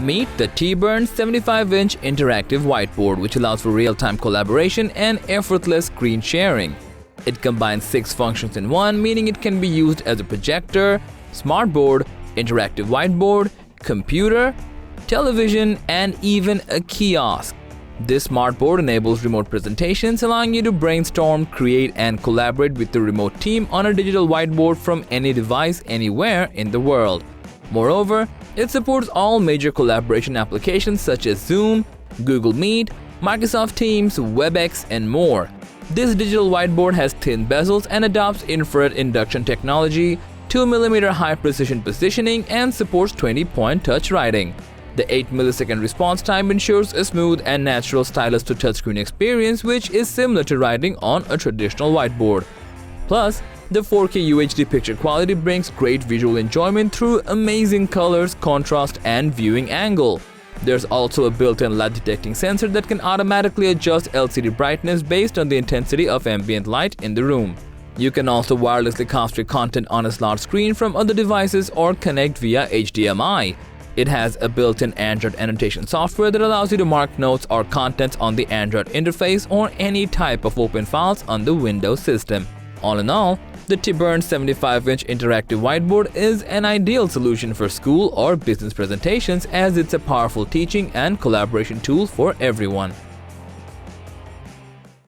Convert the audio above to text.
Meet the TiBurn 75-inch interactive whiteboard, which allows for real-time collaboration and effortless screen sharing. It combines 6 functions in one, meaning it can be used as a projector, smartboard, interactive whiteboard, computer, television, and even a kiosk. This smartboard enables remote presentations, allowing you to brainstorm, create, and collaborate with the remote team on a digital whiteboard from any device anywhere in the world. Moreover, it supports all major collaboration applications such as Zoom, Google Meet, Microsoft Teams, WebEx, and more. This digital whiteboard has thin bezels and adopts infrared induction technology, 2mm high-precision positioning, and supports 20-point touch writing. The 8-millisecond response time ensures a smooth and natural stylus-to-touchscreen experience, which is similar to writing on a traditional whiteboard. Plus, the 4K UHD picture quality brings great visual enjoyment through amazing colors, contrast, and viewing angle. There's also a built-in light detecting sensor that can automatically adjust LCD brightness based on the intensity of ambient light in the room. You can also wirelessly cast your content on a slot screen from other devices or connect via HDMI. It has a built-in Android annotation software that allows you to mark notes or contents on the Android interface or any type of open files on the Windows system. All in all, the TiBurn 75-inch interactive whiteboard is an ideal solution for school or business presentations, as it's a powerful teaching and collaboration tool for everyone.